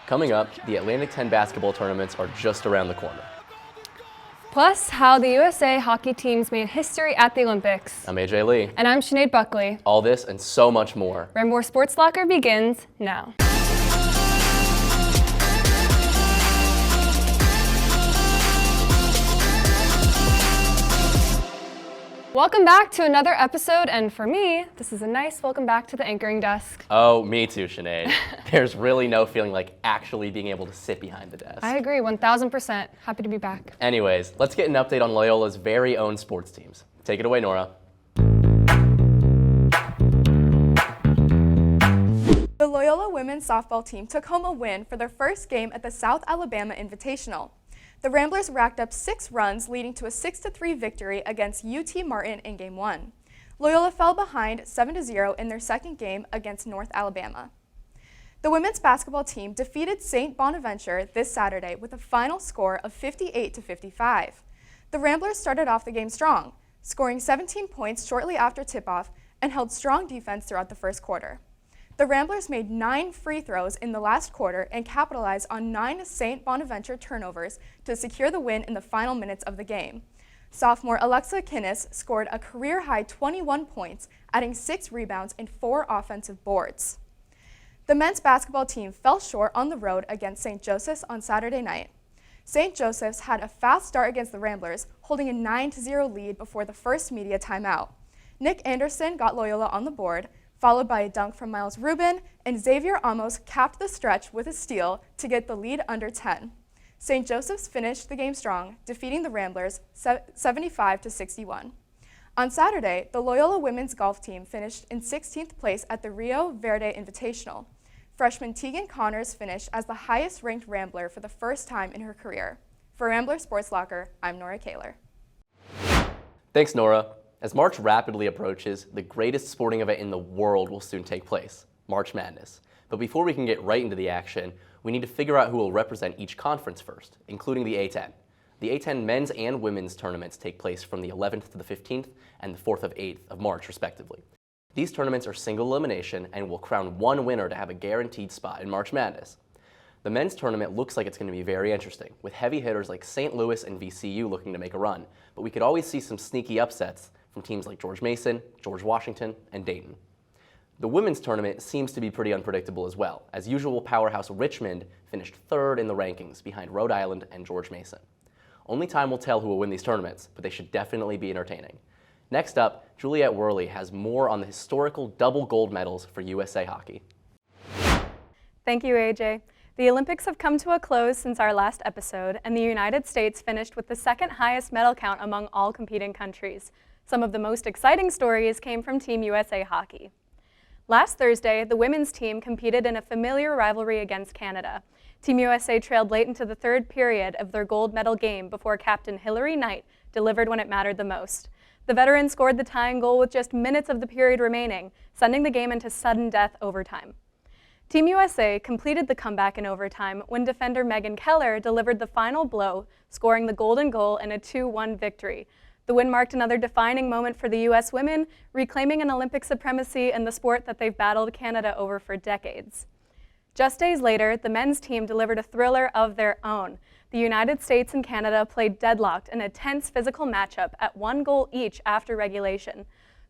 Coming up, the Atlantic 10 basketball tournaments are just around the corner. Plus, how the USA hockey teams made history at the Olympics. I'm AJ Lee. And I'm Sinead Buckley. All this and so much more. Rambler Sports Locker begins now. Welcome back to another episode, and for me, this is a nice welcome back to the anchoring desk. Oh, me too, Sinead. There's really no feeling like actually being able to sit behind the desk. I agree, 1000%. Happy to be back. Anyways, let's get an update on Loyola's very own sports teams. Take it away, Nora. The Loyola women's softball team took home a win for their first game at the South Alabama Invitational. The Ramblers racked up 6 runs, leading to a 6-3 victory against UT Martin in Game 1. Loyola fell behind 7-0 in their second game against North Alabama. The women's basketball team defeated St. Bonaventure this Saturday with a final score of 58-55. The Ramblers started off the game strong, scoring 17 points shortly after tip-off and held strong defense throughout the first quarter. The Ramblers made 9 free throws in the last quarter and capitalized on 9 St. Bonaventure turnovers to secure the win in the final minutes of the game. Sophomore Alexa Kinnis scored a career-high 21 points, adding 6 rebounds and 4 offensive boards. The men's basketball team fell short on the road against St. Joseph's on Saturday night. St. Joseph's had a fast start against the Ramblers, holding a 9-0 lead before the first media timeout. Nick Anderson got Loyola on the board, followed by a dunk from Miles Rubin, and Xavier Amos capped the stretch with a steal to get the lead under 10. St. Joseph's finished the game strong, defeating the Ramblers 75-61. On Saturday, the Loyola women's golf team finished in 16th place at the Rio Verde Invitational. Freshman Tegan Connors finished as the highest-ranked Rambler for the first time in her career. For Rambler Sports Locker, I'm Nora Koehler. Thanks, Nora. As March rapidly approaches, the greatest sporting event in the world will soon take place, March Madness. But before we can get right into the action, we need to figure out who will represent each conference first, including the A10. The A10 men's and women's tournaments take place from the 11th to the 15th and the 4th of 8th of March, respectively. These tournaments are single elimination and will crown one winner to have a guaranteed spot in March Madness. The men's tournament looks like it's going to be very interesting, with heavy hitters like St. Louis and VCU looking to make a run, but we could always see some sneaky upsets from teams like George Mason, George Washington, and Dayton. The women's tournament seems to be pretty unpredictable as well, as usual powerhouse Richmond finished 3rd in the rankings behind Rhode Island and George Mason. Only time will tell who will win these tournaments, but they should definitely be entertaining. Next up, Juliette Woerhle has more on the historical double gold medals for USA hockey. Thank you, AJ. The Olympics have come to a close since our last episode, and the United States finished with the second highest medal count among all competing countries. Some of the most exciting stories came from Team USA hockey. Last Thursday, the women's team competed in a familiar rivalry against Canada. Team USA trailed late into the 3rd period of their gold medal game before Captain Hilary Knight delivered when it mattered the most. The veteran scored the tying goal with just minutes of the period remaining, sending the game into sudden death overtime. Team USA completed the comeback in overtime when defender Megan Keller delivered the final blow, scoring the golden goal in a 2-1 victory. The win marked another defining moment for the U.S. women, reclaiming an Olympic supremacy in the sport that they've battled Canada over for decades. Just days later, the men's team delivered a thriller of their own. The United States and Canada played deadlocked in a tense physical matchup at 1 goal each after regulation.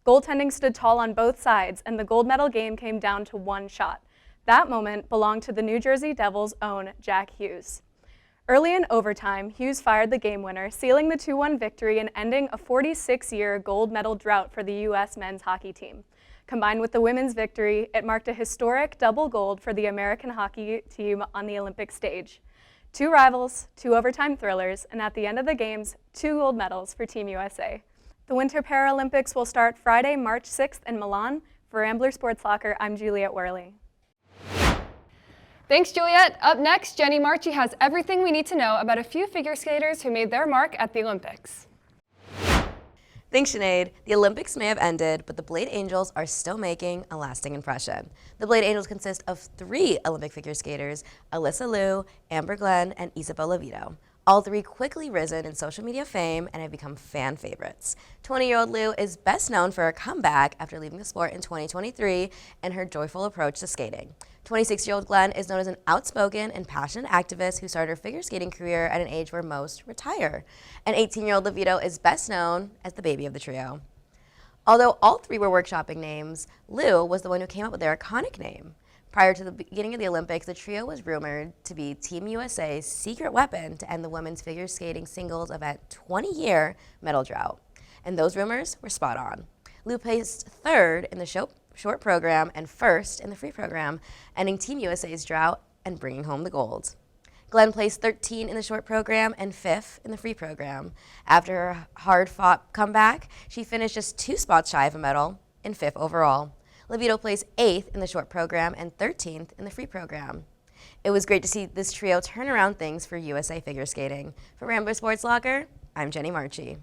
Goaltending stood tall on both sides, and the gold medal game came down to 1 shot. That moment belonged to the New Jersey Devils' own Jack Hughes. Early in overtime, Hughes fired the game winner, sealing the 2-1 victory and ending a 46-year gold medal drought for the U.S. men's hockey team. Combined with the women's victory, it marked a historic double gold for the American hockey team on the Olympic stage. 2 rivals, 2 overtime thrillers, and at the end of the games, 2 gold medals for Team USA. The Winter Paralympics will start Friday, March 6th in Milan. For Rambler Sports Locker, I'm Juliette Woerhle. Thanks, Juliette. Up next, Jenny Marchi has everything we need to know about a few figure skaters who made their mark at the Olympics. Thanks, Sinead. The Olympics may have ended, but the Blade Angels are still making a lasting impression. The Blade Angels consist of 3 Olympic figure skaters, Alyssa Liu, Amber Glenn, and Isabella Vito. All 3 quickly risen in social media fame and have become fan favorites. 20-year-old Liu is best known for her comeback after leaving the sport in 2023 and her joyful approach to skating. 26-year-old Glenn is known as an outspoken and passionate activist who started her figure skating career at an age where most retire. And 18-year-old Levito is best known as the baby of the trio. Although all three were workshopping names, Lou was the one who came up with their iconic name. Prior to the beginning of the Olympics, the trio was rumored to be Team USA's secret weapon to end the women's figure skating singles event 20-year medal drought. And those rumors were spot on. Lou placed third in the short program and first in the free program, ending Team USA's drought and bringing home the gold. Glenn placed 13 in the short program and 5th in the free program. After her hard-fought comeback, she finished just 2 spots shy of a medal and 5th overall. Levito placed 8th in the short program and 13th in the free program. It was great to see this trio turn around things for USA figure skating. For Rambler Sports Locker, I'm Jenny Marchi.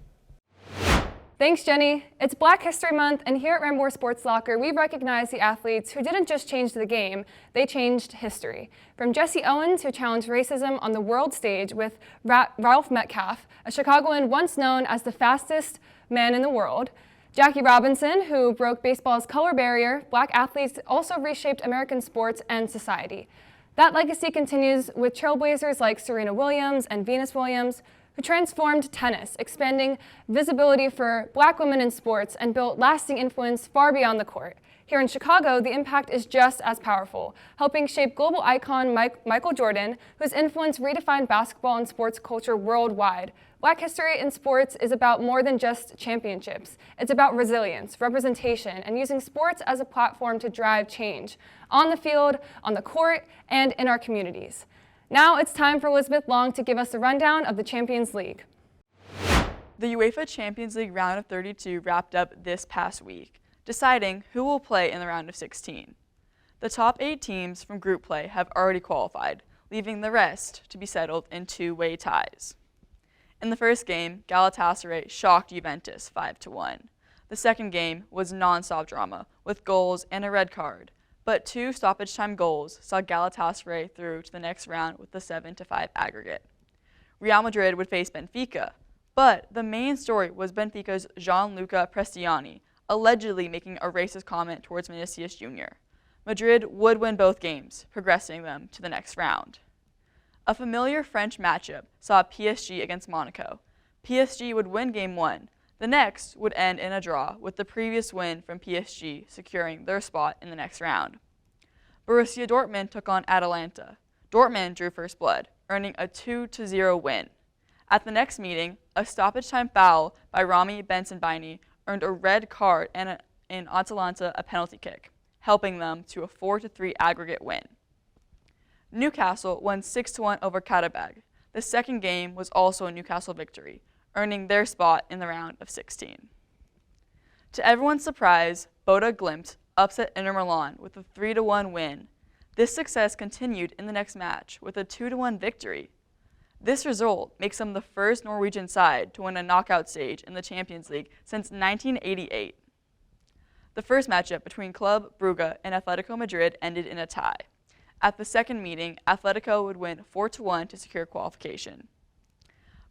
Thanks, Jenny. It's Black History Month, and here at Rambler Sports Locker, we recognize the athletes who didn't just change the game, they changed history. From Jesse Owens, who challenged racism on the world stage with Ralph Metcalfe, a Chicagoan once known as the fastest man in the world, Jackie Robinson, who broke baseball's color barrier. Black athletes also reshaped American sports and society. That legacy continues with trailblazers like Serena Williams and Venus Williams, who transformed tennis, expanding visibility for Black women in sports and built lasting influence far beyond the court. Here in Chicago, the impact is just as powerful, helping shape global icon Michael Jordan, whose influence redefined basketball and sports culture worldwide. Black history in sports is about more than just championships. It's about resilience, representation, and using sports as a platform to drive change on the field, on the court, and in our communities. Now it's time for Elizabeth Long to give us a rundown of the Champions League. The UEFA Champions League round of 32 wrapped up this past week, deciding who will play in the round of 16. The top 8 teams from group play have already qualified, leaving the rest to be settled in 2-way ties. In the first game, Galatasaray shocked Juventus 5-1. The second game was non-stop drama, with goals and a red card, but 2 stoppage time goals saw Galatasaray through to the next round with the 7-5 aggregate. Real Madrid would face Benfica, but the main story was Benfica's Gianluca Prestiani, allegedly making a racist comment towards Vinicius Jr. Madrid would win both games, progressing them to the next round. A familiar French matchup saw PSG against Monaco. PSG would win game 1. The next would end in a draw, with the previous win from PSG securing their spot in the next round. Borussia Dortmund took on Atalanta. Dortmund drew first blood, earning a 2-0 win. At the next meeting, a stoppage time foul by Rami Bensebaini earned a red card and in Atalanta a penalty kick, helping them to a 4-3 aggregate win. Newcastle won 6-1 over Karabag. The second game was also a Newcastle victory, earning their spot in the round of 16. To everyone's surprise, Bodo Glimt upset Inter Milan with a 3-1 win. This success continued in the next match with a 2-1 victory. This result makes them the first Norwegian side to win a knockout stage in the Champions League since 1988. The first matchup between Club Brugge and Atletico Madrid ended in a tie. At the second meeting, Atletico would win 4-1 to secure qualification.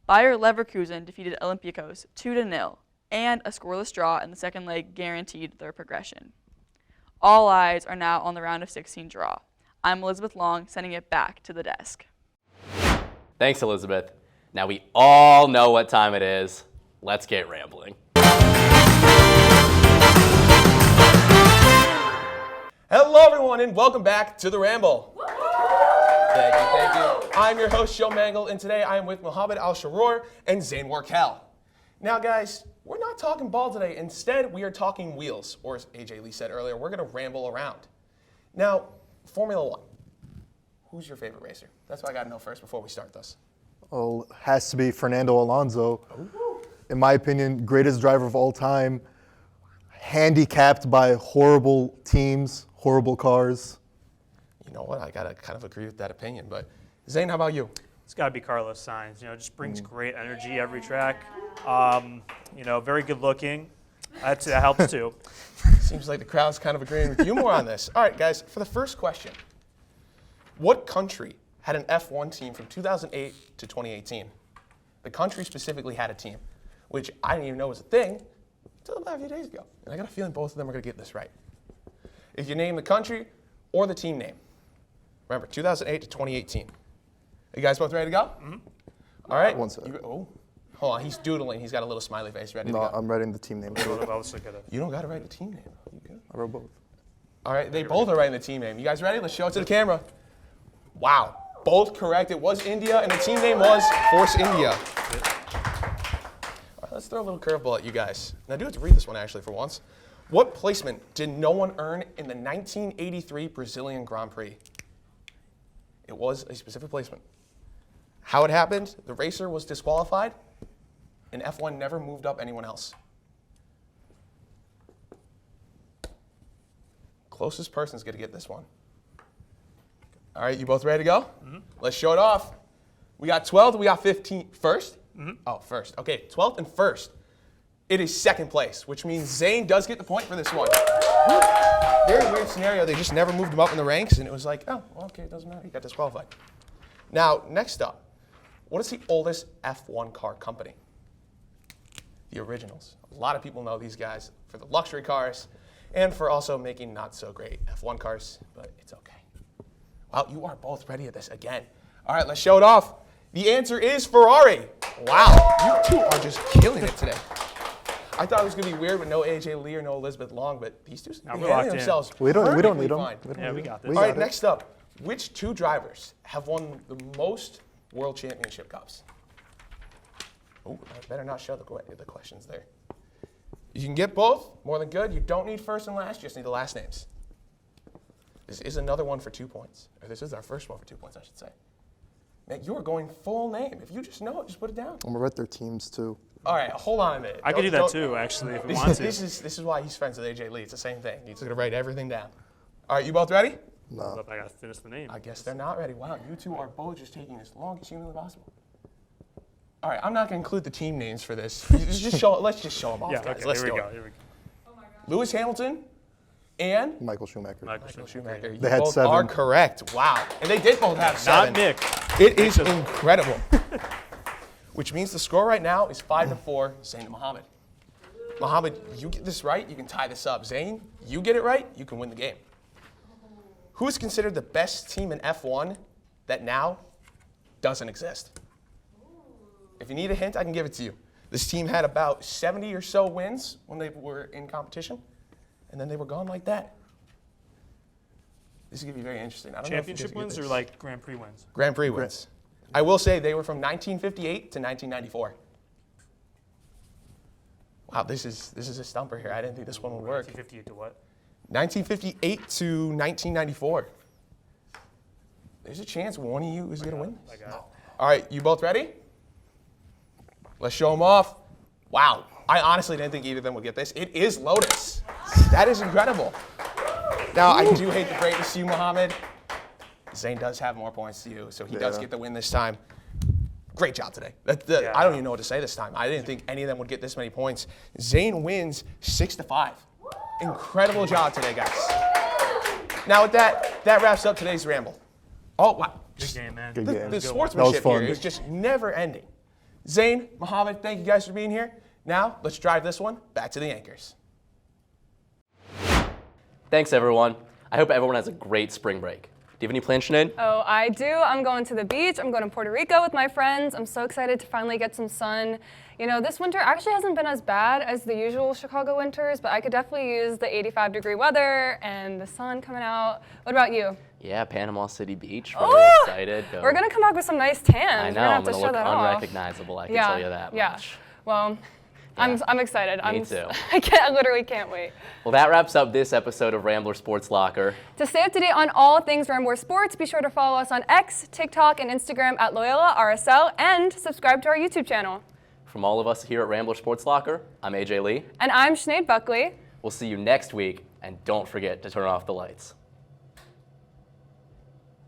Bayer Leverkusen defeated Olympiacos 2-0, and a scoreless draw in the second leg guaranteed their progression. All eyes are now on the round of 16 draw. I'm Elizabeth Long, sending it back to the desk. Thanks, Elizabeth. Now we all know what time it is. Let's get rambling. Hello, everyone, and welcome back to The Ramble. Thank you. I'm your host, Joe Mangle, and today I am with Mohammed Alshahrour and Zane Warkel. Now, guys, we're not talking ball today. Instead, we are talking wheels, or as AJ Lee said earlier, we're going to ramble around. Now, Formula One. Who's your favorite racer? That's what I got to know first before we start this. Well, has to be Fernando Alonso. In my opinion, greatest driver of all time, handicapped by horrible teams, horrible cars. You know what? I got to kind of agree with that opinion. But Zane, how about you? It's got to be Carlos Sainz. You know, just brings great energy every track. You know, very good looking. That helps too. Seems like the crowd's kind of agreeing with you more on this. All right, guys, for the first question. What country had an F1 team from 2008 to 2018? The country specifically had a team, which I didn't even know was a thing until about a few days ago. And I got a feeling both of them are going to get this right. If you name the country or the team name. Remember, 2008 to 2018. Are you guys both ready to go? Mm-hmm. All right. One second. Hold on, he's doodling. He's got a little smiley face ready to No, go. I'm writing the team name. You don't got to write the team name. You good? I wrote both. All right, they both are writing the team name. You guys ready? Let's show it to the camera. Wow, both correct. It was India, and the team name was Force India. All right, let's throw a little curveball at you guys. Now, I do have to read this one, actually, for once. What placement did no one earn in the 1983 Brazilian Grand Prix? It was a specific placement. How it happened, the racer was disqualified, and F1 never moved up anyone else. Closest person's going to get this one. All right, you both ready to go? Mm-hmm. Let's show it off. We got 12th, we got 15th. First? Mm-hmm. Oh, first. Okay, 12th and first. It is second place, which means Zane does get the point for this one. Very weird scenario. They just never moved him up in the ranks, and it was like, oh, well, okay, it doesn't matter. He got disqualified. Now, next up, what is the oldest F1 car company? The Originals. A lot of people know these guys for the luxury cars and for also making not so great F1 cars, but it's okay. Wow, you are both ready at this again. All right, let's show it off. The answer is Ferrari. Wow, you two are just killing it today. I thought it was going to be weird with no AJ Lee or no Elizabeth Long, but these two seem to be handling themselves We don't need them. We got this. All right, next up, which two drivers have won the most World Championship Cups? Oh, I better not show the questions there. You can get both, more than good. You don't need first and last, you just need the last names. This is another one for 2 points. Or this is our first one for 2 points, I should say. Man, you are going full name. If you just know it, just put it down. I'm going to write their teams, too. All right, hold on a minute. I could do that too, actually, if we want to. This is why he's friends with AJ Lee. It's the same thing. He's going to write everything down. All right, you both ready? No. I got to finish the name. I guess they're not ready. Wow, you two are both just taking as long as humanly possible. All right, I'm not going to include the team names for this. Let's just show them off, Yeah, guys. okay, Let's here do we it. go. Here we go. Lewis Hamilton and Michael Schumacher. Michael Schumacher. You They had both 7. are correct. Wow. And they did both have 7. Not Nick. It is incredible. Which means the score right now is 5-4, Zane to Mohammed. Mohammed, you get this right, you can tie this up. Zane, you get it right, you can win the game. Who is considered the best team in F1 that now doesn't exist? If you need a hint, I can give it to you. This team had about 70 or so wins when they were in competition, and then they were gone like that. This is going to be very interesting. I don't know if you guys Championship get wins this. or like Grand Prix wins? Grand Prix wins. I will say they were from 1958 to 1994. Wow, this is a stumper here. I didn't think this one would work. 1958 to what? 1958 to 1994. There's a chance one of you is going to win. I got it. All right, you both ready? Let's show them off. Wow, I honestly didn't think either of them would get this. It is Lotus. That is incredible. Now, I do hate to break this to you, Mohammed. Zane does have more points to you, so he does get the win this time. Great job today. I don't even know what to say this time. I didn't think any of them would get this many points. Zane wins 6-5. Incredible job today, guys. Now with that wraps up today's ramble. Oh, wow. Good game, man. Good game. The sportsmanship That was here fun. is just never ending. Zane, Mohammed, thank you guys for being here. Now, let's drive this one back to the anchors. Thanks, everyone. I hope everyone has a great spring break. Do you have any plans, Sinead? Oh, I do. I'm going to the beach. I'm going to Puerto Rico with my friends. I'm so excited to finally get some sun. You know, this winter actually hasn't been as bad as the usual Chicago winters, but I could definitely use the 85-degree weather and the sun coming out. What about you? Yeah, Panama City Beach. Really excited. We're going to come back with some nice tans. I know. We're I'm going to have to going to show look that off. unrecognizable. I can tell you that much. Well, Yeah. I'm excited. Me too. I literally can't wait. Well, that wraps up this episode of Rambler Sports Locker. To stay up to date on all things Rambler Sports, be sure to follow us on X, TikTok, and Instagram at Loyola RSL, and subscribe to our YouTube channel. From all of us here at Rambler Sports Locker, I'm AJ Lee. And I'm Sinead Buckley. We'll see you next week, and don't forget to turn off the lights.